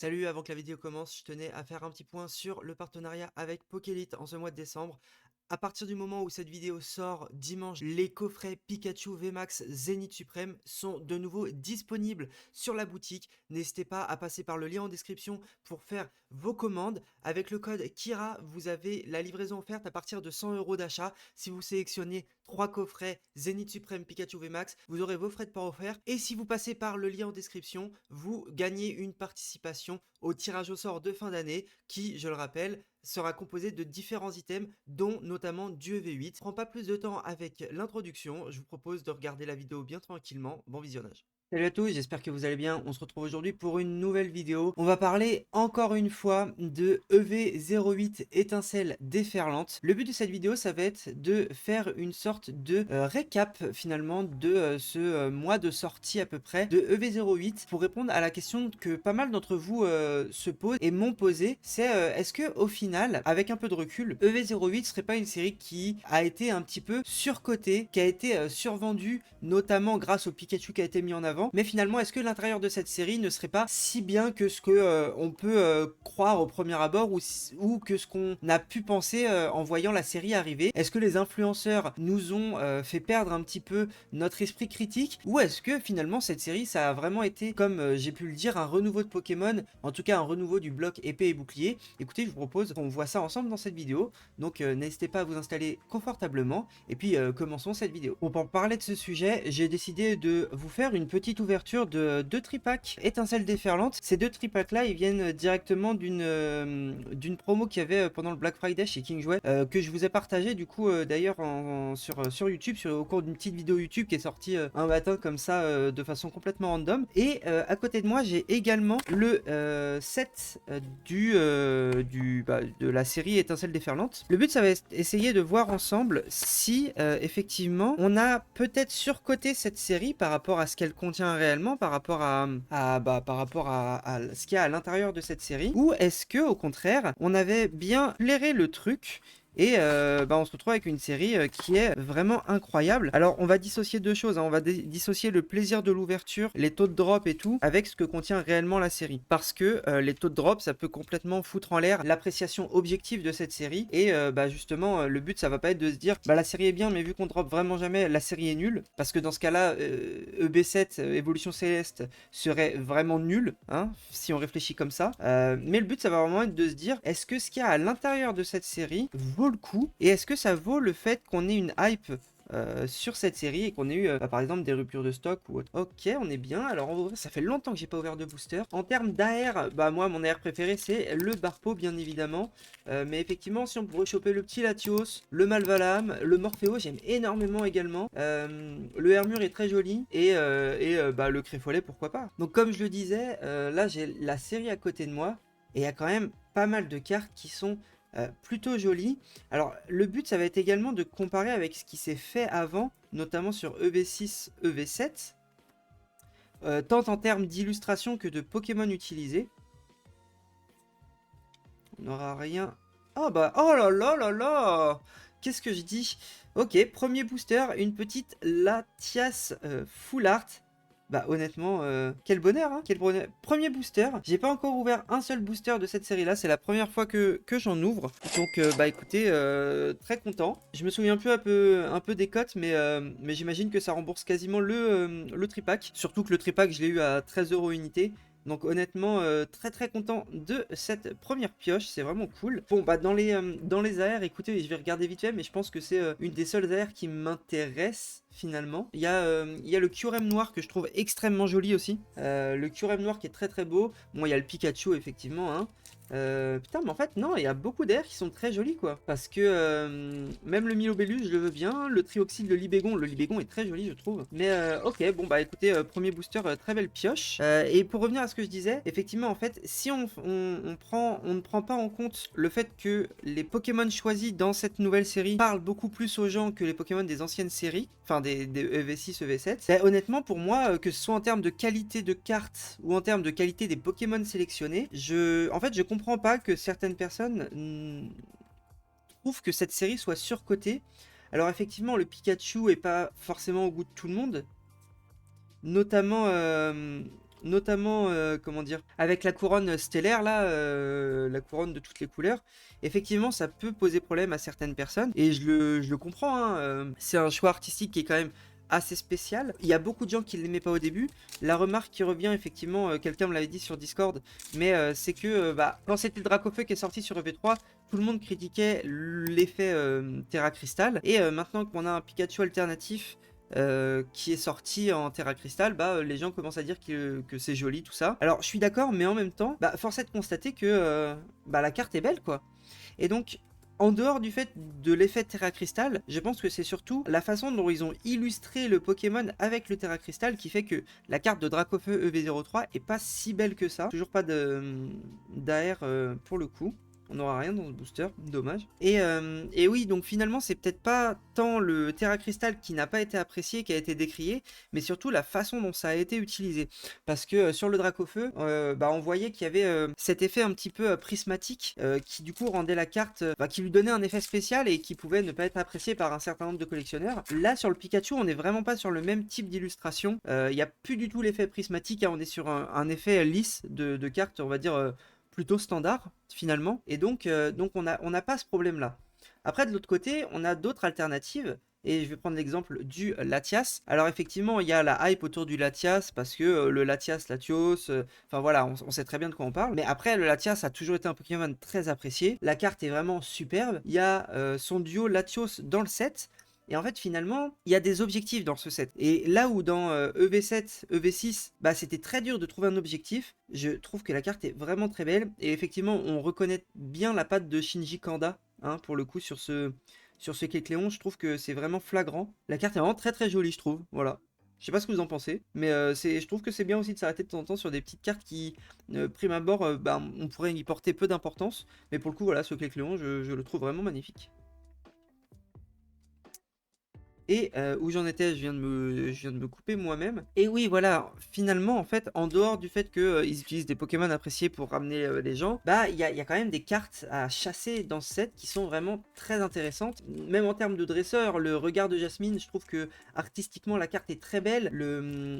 Salut, avant que la vidéo commence, je tenais à faire un petit point sur le partenariat avec Pokélite en ce mois de décembre. À partir du moment où cette vidéo sort dimanche, les coffrets Pikachu VMAX Zénith Suprême sont de nouveau disponibles sur la boutique. N'hésitez pas à passer par le lien en description pour faire vos commandes. Avec le code KIRA, vous avez la livraison offerte à partir de 100 € d'achat. Si vous sélectionnez 3 coffrets Zénith Suprême Pikachu VMAX, vous aurez vos frais de port offerts. Et si vous passez par le lien en description, vous gagnez une participation au tirage au sort de fin d'année qui, je le rappelle, sera composé de différents items, dont notamment du EV8. Je prends pas plus de temps avec l'introduction, je vous propose de regarder la vidéo bien tranquillement. Bon visionnage. Salut à tous, j'espère que vous allez bien. On se retrouve aujourd'hui pour une nouvelle vidéo. On va parler encore une fois de EV08 étincelle déferlante. Le but de cette vidéo, ça va être de faire une sorte de récap finalement de ce mois de sortie à peu près de EV08 pour répondre à la question que pas mal d'entre vous se posent et m'ont posé. C'est est-ce que au final, avec un peu de recul, EV08 serait pas une série qui a été un petit peu surcotée, qui a été survendue, notamment grâce au Pikachu qui a été mis en avant. Mais finalement, est-ce que l'intérieur de cette série ne serait pas si bien que ce que on peut croire au premier abord ou que ce qu'on a pu penser en voyant la série arriver? Est-ce que les influenceurs nous ont fait perdre un petit peu notre esprit critique, ou est-ce que finalement cette série ça a vraiment été, comme j'ai pu le dire, un renouveau de Pokémon, en tout cas un renouveau du bloc épée et bouclier? Écoutez, je vous propose qu'on voit ça ensemble dans cette vidéo, donc n'hésitez pas à vous installer confortablement et puis commençons cette vidéo. Pour parler de ce sujet, j'ai décidé de vous faire une petite ouverture de deux tripacks étincelles déferlantes. Ces deux tripacks là, ils viennent directement d'une promo qu'il y avait pendant le Black Friday chez King Jouet, que je vous ai partagé du coup d'ailleurs sur YouTube, au cours d'une petite vidéo YouTube qui est sortie un matin comme ça de façon complètement random. Et à côté de moi, j'ai également le set de la série étincelles déferlantes. Le but, ça va être essayer de voir ensemble si effectivement on a peut-être surcoté cette série par rapport à ce qu'elle contient réellement, par rapport à ce qu'il y a à l'intérieur de cette série, ou est-ce que au contraire on avait bien flairé le truc et on se retrouve avec une série qui est vraiment incroyable. Alors on va dissocier deux choses, hein. On va dissocier le plaisir de l'ouverture, les taux de drop et tout, avec ce que contient réellement la série. Parce que les taux de drop, ça peut complètement foutre en l'air l'appréciation objective de cette série. Et justement, le but, ça va pas être de se dire, la série est bien, mais vu qu'on drop vraiment jamais, la série est nulle. Parce que dans ce cas-là, EB7, Évolution Céleste, serait vraiment nul, hein, si on réfléchit comme ça. Mais le but, ça va vraiment être de se dire, est-ce que ce qu'il y a à l'intérieur de cette série vaut le coup, et est-ce que ça vaut le fait qu'on ait une hype sur cette série et qu'on ait eu par exemple des ruptures de stock ou autre. Ok, on est bien. Alors on va ouvrir, ça fait longtemps que j'ai pas ouvert de booster. En termes d'AR, moi mon AR préféré c'est le Barpo bien évidemment. Mais effectivement, si on pourrait choper le petit Latios, le Malvalam, le Morpheo, j'aime énormément également. Le Hermure est très joli et le Créfolet, pourquoi pas. Donc comme je le disais, là j'ai la série à côté de moi et il y a quand même pas mal de cartes qui sont plutôt jolies. Alors le but ça va être également de comparer avec ce qui s'est fait avant, notamment sur EV6, EV7, tant en termes d'illustration que de Pokémon utilisés. On n'aura rien. Oh oh là là là là, qu'est-ce que je dis? Ok, premier booster, une petite Latias Full Art. Honnêtement, quel bonheur, hein, quel bonheur. Premier booster, j'ai pas encore ouvert un seul booster de cette série là, c'est la première fois que j'en ouvre. Donc écoutez, très content. Je me souviens plus un peu des cotes, mais j'imagine que ça rembourse quasiment le tripack. Surtout que le tripack je l'ai eu à 13 € unité. Donc honnêtement, très très content de cette première pioche, c'est vraiment cool. Bon dans les AR, écoutez, je vais regarder vite fait, mais je pense que c'est une des seules AR qui m'intéresse finalement. Il y a le Kyurem noir que je trouve extrêmement joli aussi. Le Kyurem noir qui est très très beau. Bon, il y a le Pikachu effectivement, hein. Putain, mais en fait, non, il y a beaucoup d'air qui sont très jolis, quoi. Parce que même le Milobellus, je le veux bien. Le Trioxyde, le Libégon est très joli, je trouve. Mais ok, bon, écoutez, premier booster, très belle pioche. Et pour revenir à ce que je disais, effectivement, en fait, si on ne prend pas en compte le fait que les Pokémon choisis dans cette nouvelle série parlent beaucoup plus aux gens que les Pokémon des anciennes séries, enfin des EV6, EV7, honnêtement, pour moi, que ce soit en termes de qualité de cartes ou en termes de qualité des Pokémon sélectionnés, en fait, je comprends pas que certaines personnes trouvent que cette série soit surcotée. Alors effectivement, le Pikachu est pas forcément au goût de tout le monde, notamment notamment, comment dire, avec la couronne stellaire là, la couronne de toutes les couleurs, effectivement ça peut poser problème à certaines personnes, et je le comprends, hein, c'est un choix artistique qui est quand même assez spécial. Il y a beaucoup de gens qui ne l'aimaient pas au début. La remarque qui revient effectivement, quelqu'un me l'avait dit sur Discord, mais c'est que bah, quand c'était Dracofeu qui est sorti sur EV3, tout le monde critiquait l'effet Terra Crystal, et maintenant qu'on a un Pikachu alternatif qui est sorti en Terra Crystal, bah les gens commencent à dire que c'est joli tout ça. Alors je suis d'accord, mais en même temps, bah force est de constater que bah, la carte est belle quoi. Et donc, en dehors du fait de l'effet Terra Crystal, je pense que c'est surtout la façon dont ils ont illustré le Pokémon avec le Terra Crystal qui fait que la carte de Dracofeu EV03 est pas si belle que ça. Toujours pas d'AR pour le coup. On n'aura rien dans ce booster, dommage. Et oui, donc finalement, c'est peut-être pas tant le Terra Crystal qui n'a pas été apprécié, qui a été décrié, mais surtout la façon dont ça a été utilisé. Parce que sur le Dracofeu, bah, on voyait qu'il y avait cet effet un petit peu prismatique qui du coup rendait la carte, bah, qui lui donnait un effet spécial et qui pouvait ne pas être apprécié par un certain nombre de collectionneurs. Là, sur le Pikachu, on n'est vraiment pas sur le même type d'illustration. Il n'y a plus du tout l'effet prismatique, hein, on est sur un effet lisse de carte, on va dire plutôt standard finalement, et donc on n'a pas ce problème là. Après de l'autre côté on a d'autres alternatives, et je vais prendre l'exemple du Latias. Alors effectivement il y a la hype autour du Latias parce que le Latias Latios, enfin voilà, on sait très bien de quoi on parle, mais après le Latias a toujours été un Pokémon très apprécié, la carte est vraiment superbe, il y a son duo Latios dans le set. Et en fait, finalement, il y a des objectifs dans ce set. Et là où dans EV7, EV6, bah, c'était très dur de trouver un objectif, je trouve que la carte est vraiment très belle. Et effectivement, on reconnaît bien la patte de Shinji Kanda, hein, pour le coup, sur ce Kecleon. Je trouve que c'est vraiment flagrant. La carte est vraiment très très jolie, je trouve. Voilà. Je sais pas ce que vous en pensez, mais je trouve que c'est bien aussi de s'arrêter de temps en temps sur des petites cartes qui, prime abord, bah, on pourrait y porter peu d'importance. Mais pour le coup, voilà, ce Kecleon, je le trouve vraiment magnifique. Et où j'en étais, je viens de me couper moi-même. Et oui, voilà, finalement, en fait, en dehors du fait qu'ils utilisent des Pokémon appréciés pour ramener les gens, bah, il y a quand même des cartes à chasser dans ce set qui sont vraiment très intéressantes. Même en termes de dresseur, le regard de Jasmine, je trouve que artistiquement, la carte est très belle.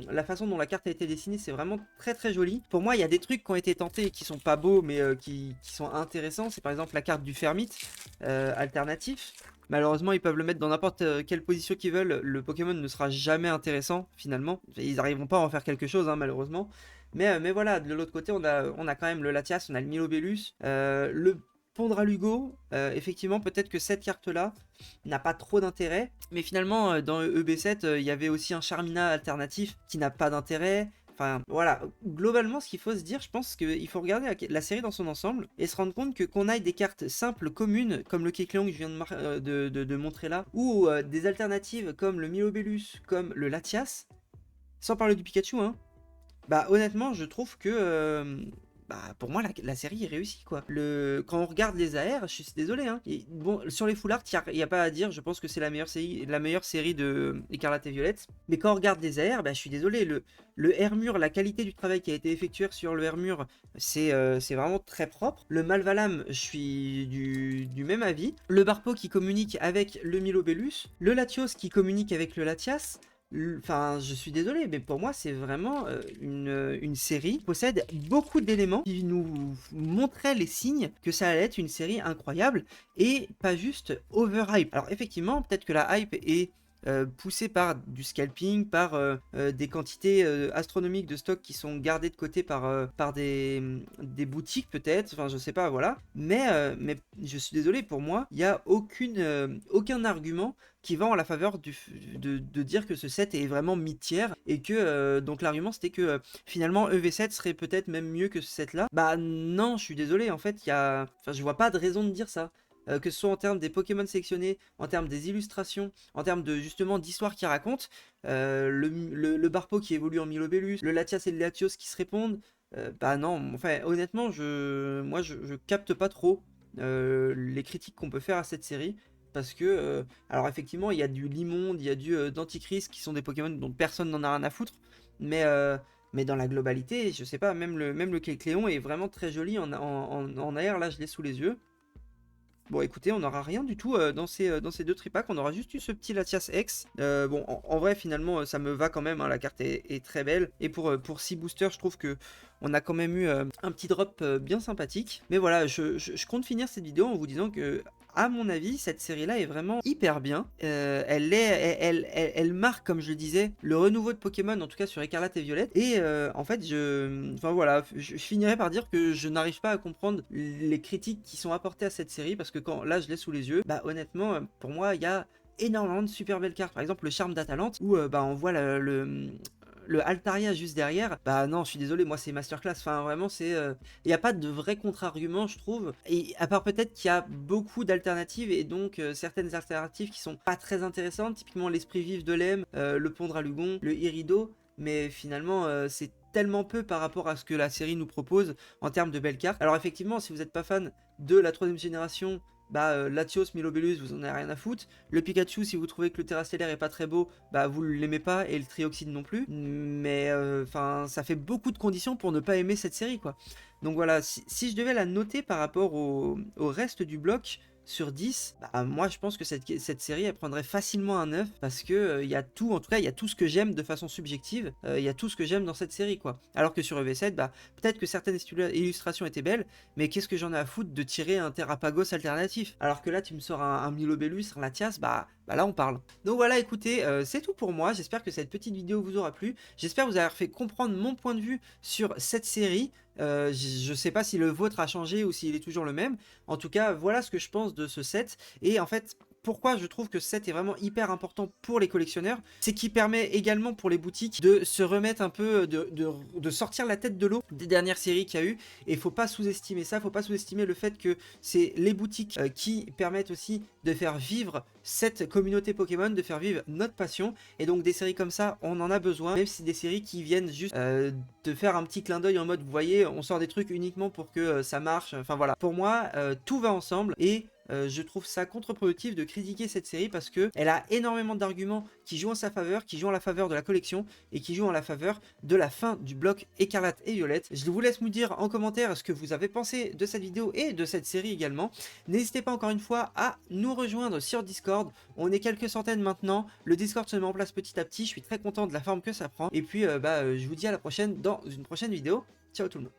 La façon dont la carte a été dessinée, c'est vraiment très très joli. Pour moi, il y a des trucs qui ont été tentés et qui sont pas beaux, mais qui sont intéressants. C'est par exemple la carte du Fermite alternatif. Malheureusement, ils peuvent le mettre dans n'importe quelle position qu'ils veulent. Le Pokémon ne sera jamais intéressant, finalement. Ils n'arriveront pas à en faire quelque chose, hein, malheureusement. Mais voilà, de l'autre côté, on a quand même le Latias, on a le Milobellus, le Pondralugo. Effectivement, peut-être que cette carte-là n'a pas trop d'intérêt. Mais finalement, dans EB7, il y avait aussi un Charmina alternatif qui n'a pas d'intérêt. Enfin, voilà, globalement, ce qu'il faut se dire, je pense qu'il faut regarder la série dans son ensemble et se rendre compte que qu'on aille des cartes simples, communes, comme le Kecleon que je viens de montrer là, ou des alternatives comme le Milobellus, comme le Latias, sans parler du Pikachu, hein, bah honnêtement, je trouve que bah, pour moi, la série est réussie, quoi. Quand on regarde les AR, je suis désolé, hein. Bon, sur les full art, il n'y a pas à dire, je pense que c'est la meilleure série de Écarlate et Violette. Mais quand on regarde les AR, bah, je suis désolé, le Hermure, la qualité du travail qui a été effectué sur le Hermure, c'est vraiment très propre. Le Malvalam, je suis du même avis. Le Barpo qui communique avec le Milobellus. Le Latios qui communique avec le Latias. Enfin, je suis désolé, mais pour moi, c'est vraiment une série qui possède beaucoup d'éléments qui nous montraient les signes que ça allait être une série incroyable et pas juste overhype. Alors, effectivement, peut-être que la hype est poussée par du scalping, par des quantités astronomiques de stock qui sont gardées de côté par des boutiques, peut-être. Enfin, je sais pas, voilà. Mais je suis désolé, pour moi, il n'y a aucun argument qui va en la faveur de dire que ce set est vraiment mid-tier et que donc l'argument c'était que finalement EV7 serait peut-être même mieux que ce set là. Bah non, je suis désolé, en fait enfin je vois pas de raison de dire ça. Que ce soit en termes des Pokémon sélectionnés, en termes des illustrations, en termes de justement d'histoire qui raconte, le Barpo qui évolue en Milobellus, le Latias et le Latios qui se répondent, bah non, enfin honnêtement moi je capte pas trop les critiques qu'on peut faire à cette série. Parce que, alors effectivement, il y a du Limonde, il y a du Denticris qui sont des Pokémon dont personne n'en a rien à foutre. Mais dans la globalité, je sais pas, même le Kecleon est vraiment très joli en AR, là je l'ai sous les yeux. Bon écoutez, on n'aura rien du tout dans ces deux tripacks, on aura juste eu ce petit Latias X. Bon, en vrai finalement ça me va quand même, hein, la carte est très belle. Et pour 6 boosters, je trouve que on a quand même eu un petit drop bien sympathique. Mais voilà, je compte finir cette vidéo en vous disant que, à mon avis, cette série-là est vraiment hyper bien. Elle marque, comme je le disais, le renouveau de Pokémon, en tout cas sur Écarlate et Violette. Et en fait, enfin voilà, je finirai par dire que je n'arrive pas à comprendre les critiques qui sont apportées à cette série, parce que quand là je l'ai sous les yeux, bah honnêtement, pour moi, il y a énormément de super belles cartes. Par exemple, le charme d'Atalante, où bah on voit le Altaria juste derrière. Bah non, je suis désolé, moi c'est masterclass. Enfin vraiment, c'est il n'y a pas de vrai contre-argument, je trouve. Et à part peut-être qu'il y a beaucoup d'alternatives, et donc certaines alternatives qui sont pas très intéressantes, typiquement l'esprit vif de Lem, le pont Dralugon, le Irido. Mais finalement, c'est tellement peu par rapport à ce que la série nous propose en termes de belles cartes. Alors effectivement, si vous n'êtes pas fan de la 3ème génération, bah Latios, Milobellus, vous en avez rien à foutre. Le Pikachu, si vous trouvez que le Terrastellaire est pas très beau, bah vous l'aimez pas, et le Trioxide non plus. Mais enfin, ça fait beaucoup de conditions pour ne pas aimer cette série, quoi. Donc voilà, si je devais la noter par rapport au reste du bloc sur 10, bah, moi je pense que cette série elle prendrait facilement un 9, parce que il y a tout, en tout cas il y a tout ce que j'aime de façon subjective, il y a tout ce que j'aime dans cette série, quoi. Alors que sur EV7, bah peut-être que certaines illustrations étaient belles, mais qu'est-ce que j'en ai à foutre de tirer un Terrapagos alternatif? Alors que là tu me sors un Milobellus, un Latias, bah là on parle. Donc voilà, écoutez, c'est tout pour moi, j'espère que cette petite vidéo vous aura plu, j'espère vous avoir fait comprendre mon point de vue sur cette série. Je sais pas si le vôtre a changé ou s'il est toujours le même. En tout cas, voilà ce que je pense de ce set. Et en fait, pourquoi je trouve que ce set est vraiment hyper important pour les collectionneurs, c'est qu'il permet également pour les boutiques de se remettre un peu, de sortir la tête de l'eau des dernières séries qu'il y a eu. Et faut pas sous-estimer ça, faut pas sous-estimer le fait que c'est les boutiques qui permettent aussi de faire vivre cette communauté Pokémon, de faire vivre notre passion. Et donc des séries comme ça, on en a besoin, même si des séries qui viennent juste de faire un petit clin d'œil en mode, vous voyez, on sort des trucs uniquement pour que ça marche. Enfin voilà, pour moi, tout va ensemble, et je trouve ça contre-productif de critiquer cette série, parce que elle a énormément d'arguments qui jouent en sa faveur, qui jouent en la faveur de la collection, et qui jouent en la faveur de la fin du bloc Écarlate et Violette. Je vous laisse me dire en commentaire ce que vous avez pensé de cette vidéo et de cette série également. N'hésitez pas encore une fois à nous rejoindre sur Discord, on est quelques centaines maintenant, le Discord se met en place petit à petit, je suis très content de la forme que ça prend, et puis je vous dis à la prochaine dans une prochaine vidéo. Ciao tout le monde.